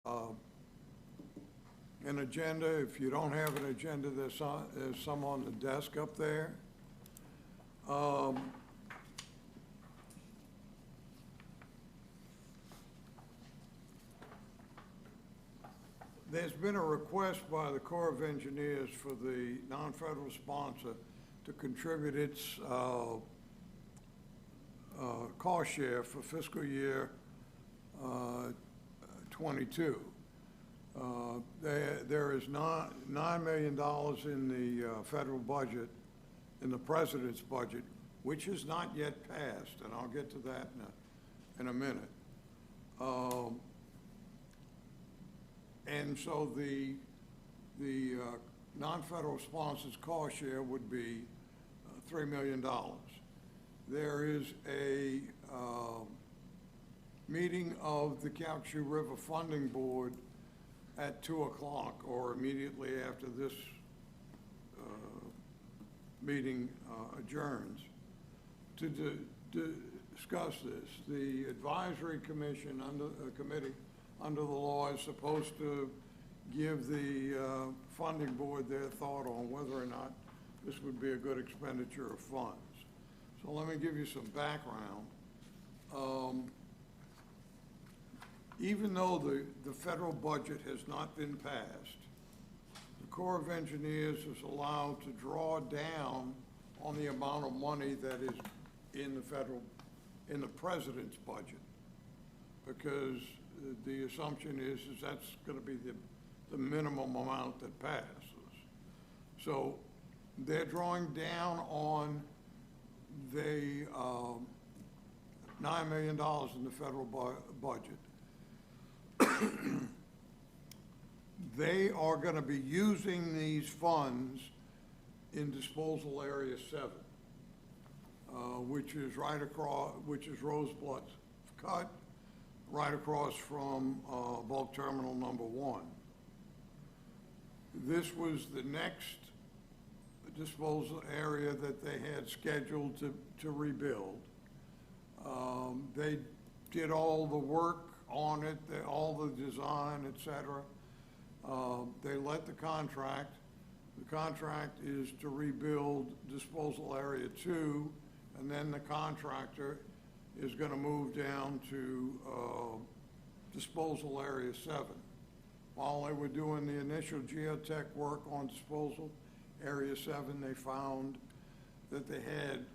an agenda. If you don't have an agenda, there's some on the desk up there. There's been a request by the Corps of Engineers for the non-federal sponsor to contribute its cost share for fiscal year 22. There is $9 million in the federal budget, in the president's budget, which is not yet passed, and I'll get to that in a minute. And so the non-federal sponsor's cost share would be $3 million. There is a meeting of the Calcasieu River Funding Board at 2 o'clock, or immediately after this meeting adjourns, to discuss this. The advisory commission committee under the law is supposed to give the funding board their thought on whether or not this would be a good expenditure of funds. So let me give you some background. Even though the federal budget has not been passed, the Corps of Engineers is allowed to draw down on the amount of money that is in the president's budget, because the assumption is that's going to be the minimum amount that passes. So they're drawing down on the $9 million in the federal budget. They are going to be using these funds in disposal area 7, which is right across, which is Robles cut, right across from bulk terminal number 1. This was the next disposal area that they had scheduled to rebuild. They did all the work on it, all the design, et cetera. They let the contract. The contract is to rebuild disposal area 2, and then the contractor is going to move down to disposal area 7. While they were doing the initial geotech work on disposal area 7, they found that they had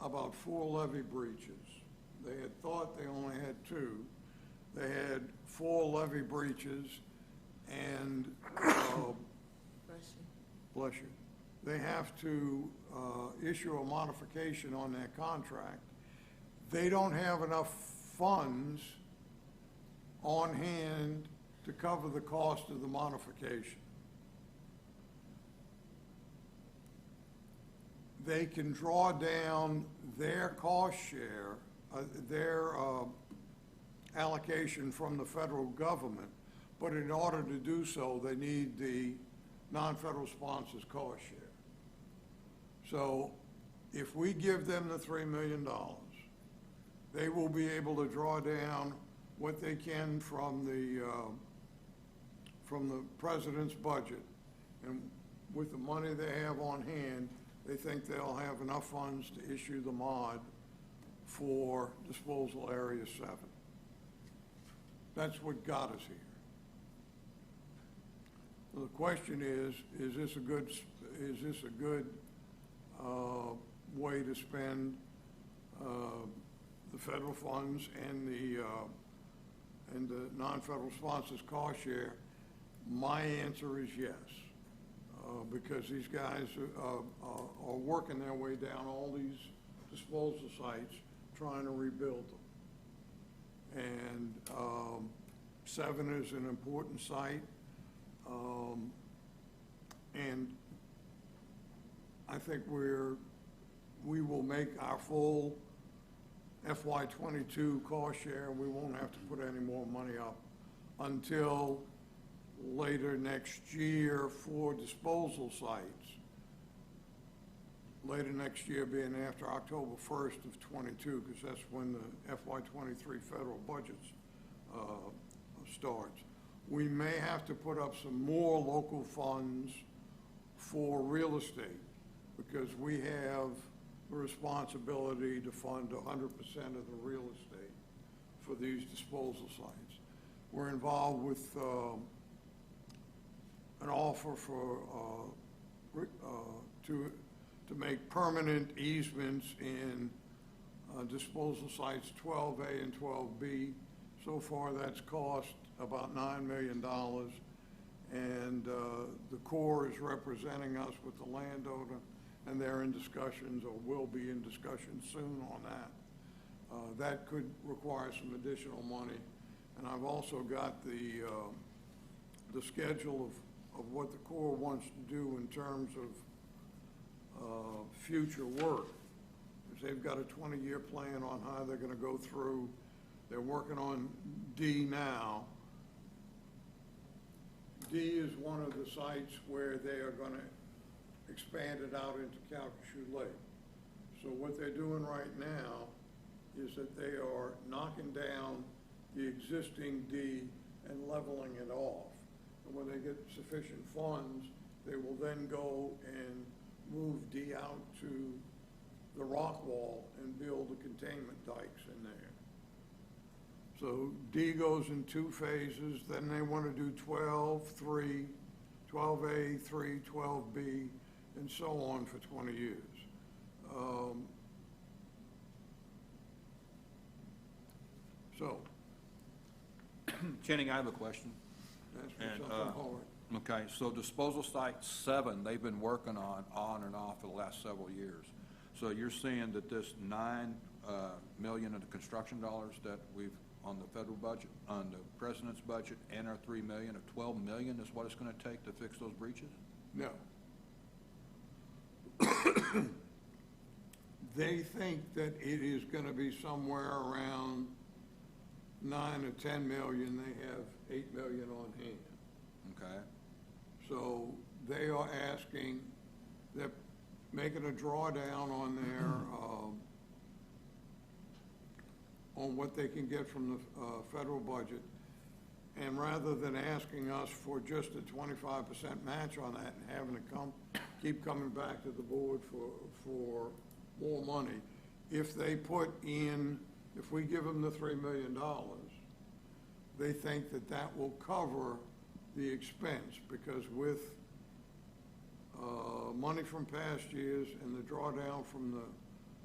about 4 levee breaches. They had thought they only had 2. They had 4 levee breaches, and bless you. They have to issue a modification on their contract. They don't have enough funds on hand to cover the cost of the modification. They can draw down their cost share, their allocation from the federal government, but in order to do so, they need the non-federal sponsors' cost share. So if we give them the $3 million, they will be able to draw down what they can from the president's budget. And with the money they have on hand, they think they'll have enough funds to issue the mod for disposal area 7. That's what got us here. So the question is this a good way to spend the federal funds and the non-federal sponsors' cost share? My answer is yes, because these guys are working their way down all these disposal sites trying to rebuild them. And 7 is an important site, and I think we will make our full FY22 cost share. We won't have to put any more money up until later next year for disposal sites. Later next year being after October 1st of 22, because that's when the FY23 federal budget starts. We may have to put up some more local funds for real estate, because we have the responsibility to fund 100% of the real estate for these disposal sites. We're involved with an offer for to make permanent easements in disposal sites 12A and 12B. So far, that's cost about $9 million, and the Corps is representing us with the landowner, and they're in discussions, or will be in discussions soon on that. That could require some additional money, and I've also got the schedule of what the Corps wants to do in terms of future work. They've got a 20-year plan on how they're going to go through. They're working on D now. D is one of the sites where they are going to expand it out into Calcasieu Lake. So what they're doing right now is that they are knocking down the existing D and leveling it off. And when they get sufficient funds, they will then go and move D out to the rock wall and build the containment dikes in there. So D goes in 2 phases, then they want to do 12, 3, 12A, 3, 12B, and so on for 20 years. Channing, I have a question. That's something hard. Okay, so disposal site 7, they've been working on and off for the last several years. So you're saying that this $9 million of the construction dollars that we've on the federal budget, on the president's budget, and our $3 million, of $12 million is what it's going to take to fix those breaches? No. They think that it is going to be somewhere around 9 or 10 million. They have 8 million on hand. Okay. So they are asking, they're making a drawdown on their, on what they can get from the federal budget. And rather than asking us for just a 25% match on that and having to keep coming back to the board for more money, if they put in, if we give them the $3 million, they think that that will cover the expense, because with money from past years and the drawdown from the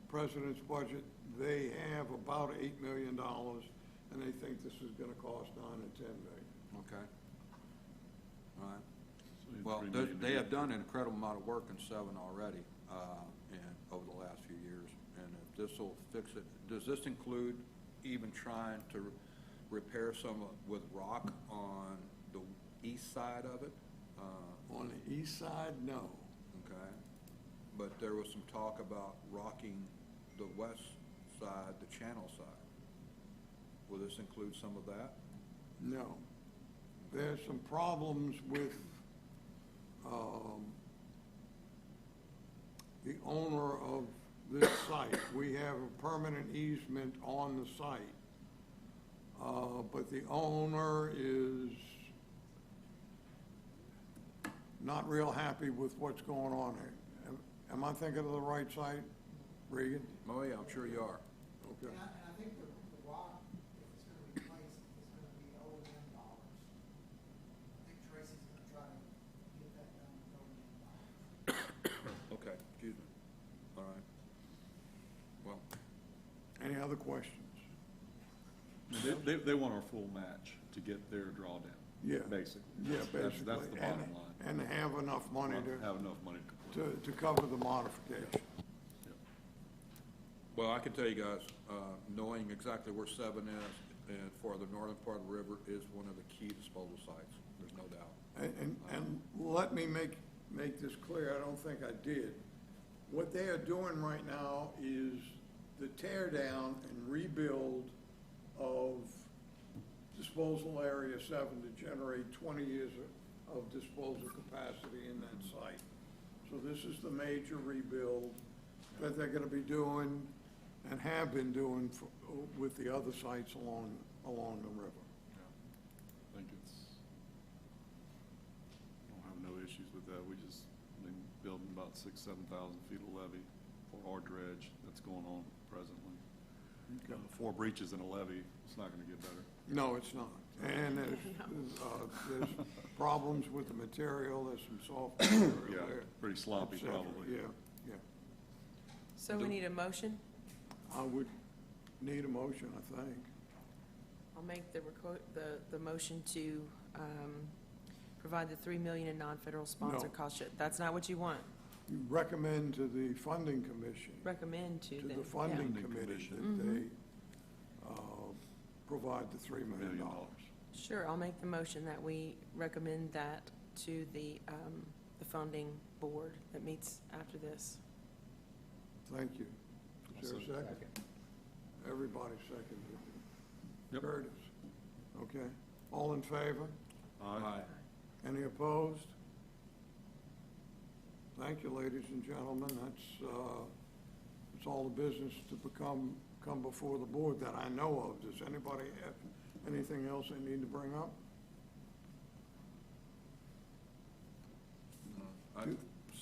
president's budget, they have about $8 million, and they think this is going to cost 9 or 10 million. Okay. All right. Well, they have done an incredible amount of work in 7 already over the last few years, and if this will fix it, does this include even trying to repair some with rock on the east side of it? On the east side, no. Okay. But there was some talk about rocking the west side, the channel side. Will this include some of that? No. There's some problems with the owner of this site. We have a permanent easement on the site, but the owner is not real happy with what's going on here. Am I thinking of the right site, Regan? Oh, yeah, I'm sure you are. Okay. And I think the rock, if it's going to be placed, is going to be O&M dollars. I think Tracy's going to try to get that done with O&M dollars. Okay, excuse me. All right. Well, Any other questions? They want our full match to get their drawdown. Yeah. Basically. Yeah, That's basically. the bottom line. And have enough money Have enough money to complete. to cover the modification. Yep. well, I can tell you guys, knowing exactly where 7 is and for the northern part of the river is one of the key disposal sites. There's no doubt. And let me make this clear, I don't think I did. What they are doing right now is the tear down and rebuild of disposal area 7 to generate 20 years of disposal capacity in that site. So this is the major rebuild that they're gonna be doing and have been doing with the other sites along the river. I think it's with that. We've been building about 7,000 feet of levee for our dredge that's going on presently. 4 breaches in a levee, it's not gonna get better. No, it's not. And there's problems with the material, there's some soft material Yeah, there. pretty sloppy et cetera. probably. Yeah. So we need a motion? I would need a motion, I think. I'll make the motion to provide the $3 million in non-federal sponsor No. cost share. That's not what you want. You recommend to the funding commission, Recommend to to them. the funding Funding committee, commission. that they provide the $3 million. Yeah. Sure, I'll make the motion that we recommend that to the funding board that meets after this. Thank you. Is there a second? Everybody seconded it. Yep. Curtis? Okay. All in favor? Aye. Any opposed? Thank you, ladies and gentlemen. That's all the business to come before the board that I know of. Does anybody have anything else they need to bring up?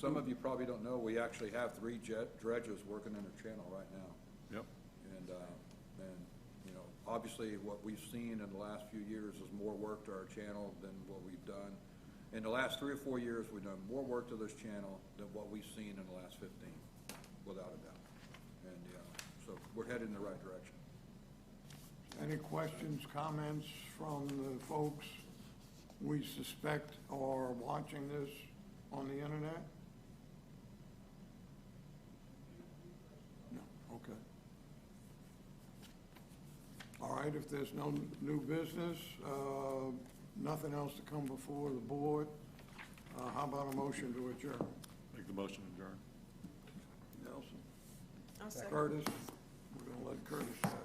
Some of you probably don't know, we actually have 3 dredges working in the channel right now. Yep. And, you know, obviously what we've seen in the last few years is more work to our channel than what we've done. In the last 3 or 4 years, we've done more work to this channel than what we've seen in the last 15, without a doubt. And, so we're headed in the right direction. Any questions, comments from the folks we suspect are watching this on the internet? No, okay. All right, if there's no new business, nothing else to come before the board, how about a motion to adjourn? Make the motion to adjourn. Nelson? I'll second. Curtis? We're gonna let Curtis have it.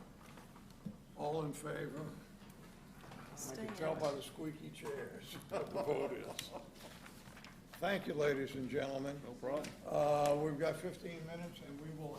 All in favor? I Stay can tell out. by the squeaky chairs what the vote is. Thank you, ladies and gentlemen. No problem. We've got 15 minutes, and we will